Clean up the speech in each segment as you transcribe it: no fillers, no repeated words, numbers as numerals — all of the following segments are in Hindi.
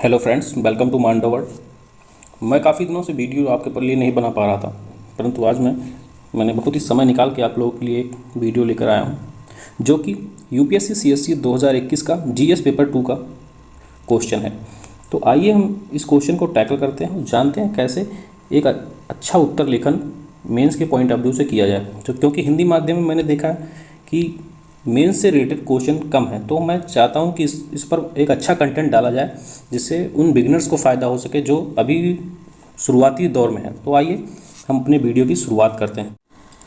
Hello friends, welcome to mind world. मैं काफ़ी दिनों से वीडियो आपके लिए नहीं बना पा रहा था, परंतु आज मैंने बहुत ही समय निकाल के आप लोगों के लिए एक वीडियो लेकर आया हूं, जो कि यूपीएससी सीएससी 2021 का जीएस पेपर 2 का क्वेश्चन है। तो आइए हम इस क्वेश्चन को टैकल करते हैं और जानते हैं कैसे एक अच्छा उत्तर लेखन मेंस के पॉइंट ऑफ व्यू से किया जाए। तो क्योंकि हिंदी माध्यम में मैंने देखा है कि मेंस से रिलेटेड क्वेश्चन कम है, तो मैं चाहता हूं कि इस पर एक अच्छा कंटेंट डाला जाए जिससे उन बिगिनर्स को फ़ायदा हो सके जो अभी शुरुआती दौर में है। तो आइए हम अपने वीडियो की शुरुआत करते हैं।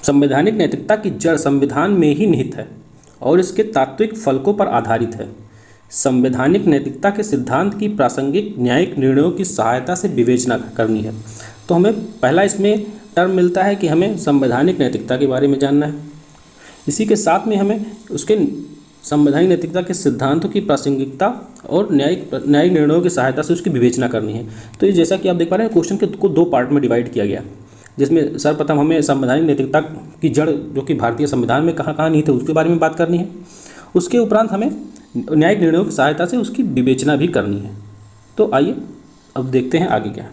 संवैधानिक नैतिकता की जड़ संविधान में ही निहित है और इसके तात्विक फलकों पर आधारित है। संवैधानिक नैतिकता के सिद्धांत की प्रासंगिक न्यायिक निर्णयों की सहायता से विवेचना करनी है। तो हमें पहला इसमें टर्म मिलता है कि हमें संवैधानिक नैतिकता के बारे में जानना है। इसी के साथ में हमें उसके संवैधानिक नैतिकता के सिद्धांतों की प्रासंगिकता और न्यायिक निर्णयों की सहायता से उसकी विवेचना करनी है। तो ये जैसा कि आप देख पा रहे हैं, क्वेश्चन को दो पार्ट में डिवाइड किया गया, जिसमें सर्वप्रथम हमें संवैधानिक नैतिकता की जड़ जो कि भारतीय संविधान में कहाँ कहाँ निहित है उसके बारे में बात करनी है। उसके उपरांत हमें न्यायिक निर्णयों की सहायता से उसकी विवेचना भी करनी है। तो आइए अब देखते हैं आगे क्या है।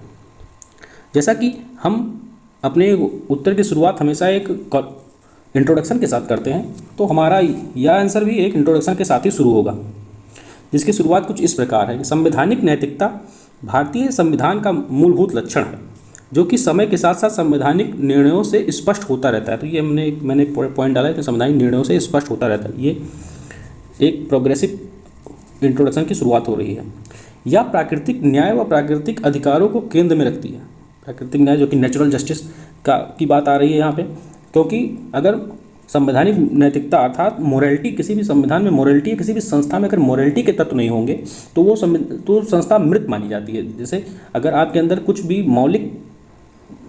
जैसा कि हम अपने उत्तर की शुरुआत हमेशा एक इंट्रोडक्शन के साथ करते हैं, तो हमारा यह आंसर भी एक इंट्रोडक्शन के साथ ही शुरू होगा, जिसकी शुरुआत कुछ इस प्रकार है कि संवैधानिक नैतिकता भारतीय संविधान का मूलभूत लक्षण है, जो कि समय के साथ साथ संवैधानिक निर्णयों से स्पष्ट होता रहता है। तो ये मैंने एक पॉइंट डाला है कि संवैधानिक निर्णयों से स्पष्ट होता रहता है। ये एक प्रोग्रेसिव इंट्रोडक्शन की शुरुआत हो रही है। यह प्राकृतिक न्याय व प्राकृतिक अधिकारों को केंद्र में रखती है। प्राकृतिक न्याय जो कि नेचुरल जस्टिस की बात आ रही है यहाँ पे, क्योंकि अगर संवैधानिक नैतिकता अर्थात मोरालिटी, किसी भी संविधान में मोरालिटी या किसी भी संस्था में अगर मोरालिटी के तत्व नहीं होंगे तो वो संस्था मृत मानी जाती है। जैसे अगर आपके अंदर कुछ भी मौलिक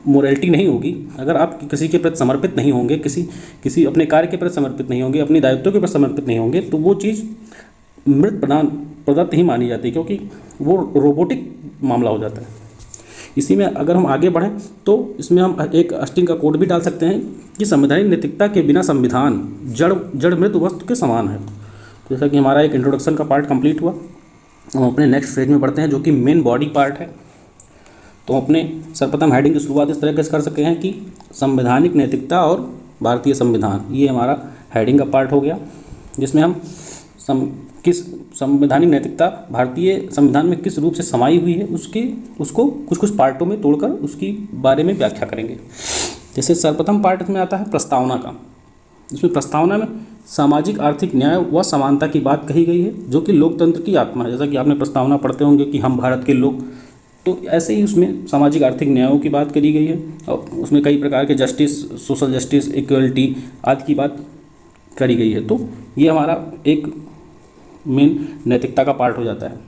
मोरालिटी नहीं होगी, अगर आप किसी के प्रति समर्पित नहीं होंगे, किसी अपने कार्य के प्रति समर्पित नहीं होंगे, अपनी दायित्वों के प्रति समर्पित नहीं होंगे, तो वो चीज़ मृत प्रदत्त ही मानी जाती है, क्योंकि वो रोबोटिक मामला हो जाता है। इसी में अगर हम आगे बढ़ें तो इसमें हम एक अस्टिंग का कोड भी डाल सकते हैं कि संवैधानिक नैतिकता के बिना संविधान जड़ मृत वस्तु के समान है। जैसा कि हमारा एक इंट्रोडक्शन का पार्ट कंप्लीट हुआ, हम अपने नेक्स्ट फेज में बढ़ते हैं जो कि मेन बॉडी पार्ट है। तो अपने सर्वप्रथम हेडिंग की शुरुआत इस तरह से कर सकते हैं कि संवैधानिक नैतिकता और भारतीय संविधान, ये हमारा हेडिंग का पार्ट हो गया, जिसमें हम किस संवैधानिक नैतिकता भारतीय संविधान में किस रूप से समाई हुई है उसको कुछ पार्टों में तोड़कर उसकी बारे में व्याख्या करेंगे। जैसे सर्वप्रथम पार्ट में आता है प्रस्तावना का। इसमें प्रस्तावना में सामाजिक आर्थिक न्याय व समानता की बात कही गई है, जो कि लोकतंत्र की आत्मा है। जैसा कि आपने प्रस्तावना पढ़ते होंगे कि हम भारत के लोग, तो ऐसे ही उसमें सामाजिक आर्थिक न्यायों की बात करी गई है और उसमें कई प्रकार के जस्टिस, सोशल जस्टिस, इक्वलिटी आदि की बात करी गई है। तो ये हमारा एक मेन नैतिकता का पार्ट हो जाता है।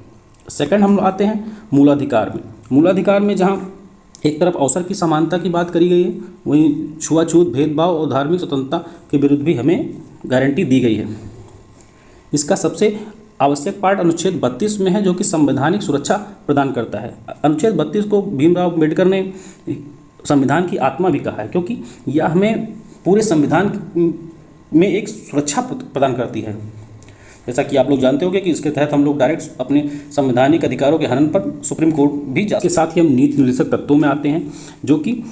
सेकंड हम आते हैं मूलाधिकार में। मूलाधिकार में जहाँ एक तरफ अवसर की समानता की बात करी गई है, वहीं छुआछूत, भेदभाव और धार्मिक स्वतंत्रता के विरुद्ध भी हमें गारंटी दी गई है। इसका सबसे आवश्यक पार्ट अनुच्छेद 32 में है, जो कि संवैधानिक सुरक्षा प्रदान करता है। अनुच्छेद 32 को भीमराव अम्बेडकर ने संविधान की आत्मा भी कहा है, क्योंकि यह हमें पूरे संविधान में एक सुरक्षा प्रदान करती है। जैसा कि आप लोग जानते होंगे कि इसके तहत हम लोग डायरेक्ट अपने संवैधानिक अधिकारों के हनन पर सुप्रीम कोर्ट भी जा। इसके साथ ही हम नीति निर्देशक तत्वों में आते हैं, जो कि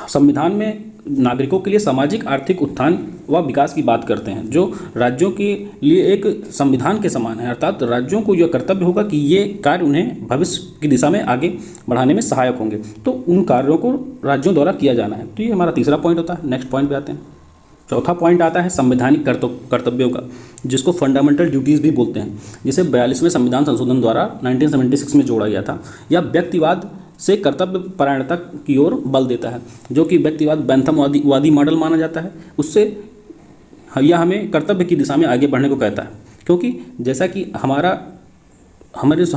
संविधान में नागरिकों के लिए सामाजिक आर्थिक उत्थान व विकास की बात करते हैं, जो राज्यों के लिए एक संविधान के समान है। अर्थात राज्यों को यह कर्तव्य होगा कि ये कार्य उन्हें भविष्य की दिशा में आगे बढ़ाने में सहायक होंगे, तो उन कार्यों को राज्यों द्वारा किया जाना है। तो ये हमारा तीसरा पॉइंट होता है। नेक्स्ट पॉइंट पे आते हैं। चौथा पॉइंट आता है संवैधानिक कर्तव्यों का, जिसको फंडामेंटल ड्यूटीज़ भी बोलते हैं, जिसे 42वें संविधान संशोधन द्वारा 1976 में जोड़ा गया था। यह व्यक्तिवाद से कर्तव्य परायणता की ओर बल देता है, जो कि व्यक्तिवाद बेंथमवादी मॉडल माना जाता है। उससे यह हमें कर्तव्य की दिशा में आगे बढ़ने को कहता है, क्योंकि जैसा कि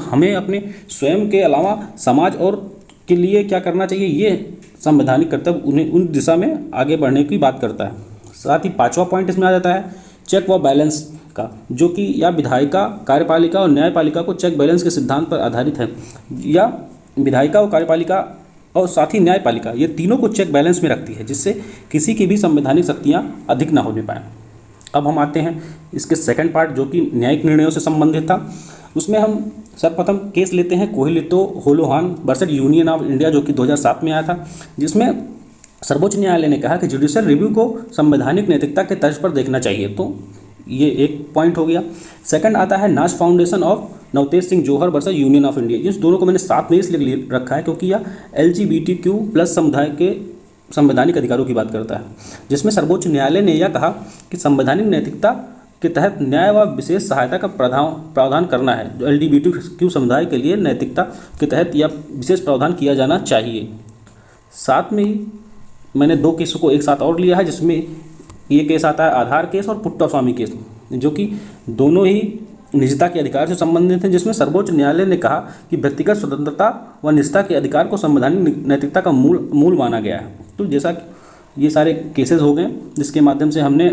हमें अपने स्वयं के अलावा समाज और के लिए क्या करना चाहिए, ये संवैधानिक कर्तव्य उन्हें उन दिशा में आगे बढ़ने की बात करता है। साथ ही पांचवा पॉइंट इसमें आ जाता है चेक व बैलेंस का, जो कि या विधायिका, कार्यपालिका और न्यायपालिका को चेक बैलेंस के सिद्धांत पर आधारित है। या विधायिका और कार्यपालिका और साथ ही न्यायपालिका, ये तीनों को चेक बैलेंस में रखती है, जिससे किसी की भी संवैधानिक शक्तियाँ अधिक ना होने पाएँ। अब हम आते हैं इसके सेकंड पार्ट जो कि न्यायिक निर्णयों से संबंधित था। उसमें हम सर्वप्रथम केस लेते हैं कोहिलितो होलोहान वर्सेस यूनियन ऑफ इंडिया, जो कि 2007 में आया था, जिसमें सर्वोच्च न्यायालय ने कहा कि जुडिशियल रिव्यू को संवैधानिक नैतिकता के तर्ज पर देखना चाहिए। तो ये एक पॉइंट हो गया। सेकंड आता है Naz foundation of Navtej Singh Johar versus union of India. इस दोनों को मैंने साथ में इसलिए रखा है क्योंकि यह LGBTQ+ समुदाय के संवैधानिक अधिकारों की बात करता है, जिसमें सर्वोच्च न्यायालय ने यह कहा कि संवैधानिक नैतिकता के तहत न्याय व विशेष सहायता का प्रावधान करना है। जो LGBTQ समुदाय के लिए नैतिकता के तहत यह विशेष प्रावधान किया जाना चाहिए। साथ में ही मैंने 2 केसों को एक साथ और लिया है, जिसमें ये केस आता है आधार केस और पुट्टास्वामी केस, जो कि दोनों ही निजता के अधिकार से संबंधित हैं, जिसमें सर्वोच्च न्यायालय ने कहा कि व्यक्तिगत स्वतंत्रता व निजता के अधिकार को संवैधानिक नैतिकता का मूल माना गया है। तो जैसा कि ये सारे केसेस हो गए जिसके माध्यम से हमने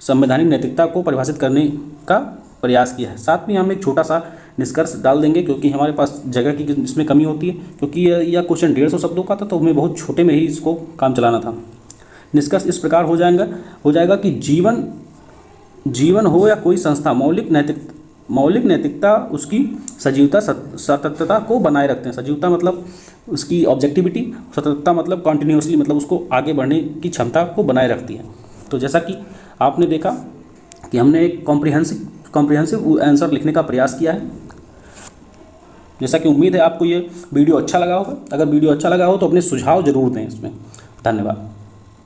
संवैधानिक नैतिकता को परिभाषित करने का प्रयास किया है। साथ में हम एक छोटा सा निष्कर्ष डाल देंगे क्योंकि हमारे पास जगह की इसमें कमी होती है, क्योंकि यह क्वेश्चन 150 शब्दों का था, तो हमें बहुत छोटे में ही इसको काम चलाना था। निष्कर्ष इस प्रकार हो जाएगा कि जीवन हो या कोई संस्था, मौलिक नैतिकता उसकी सजीवता सततता को बनाए रखते हैं। सजीवता मतलब उसकी ऑब्जेक्टिविटी, सततता मतलब कॉन्टिन्यूसली, मतलब उसको आगे बढ़ने की क्षमता को बनाए रखती है। तो जैसा कि आपने देखा कि हमने एक कॉम्प्रिहेंसिव आंसर लिखने का प्रयास किया है। जैसा कि उम्मीद है आपको ये वीडियो अच्छा लगा होगा। अगर वीडियो अच्छा लगा हो तो अपने सुझाव जरूर दें इसमें। धन्यवाद।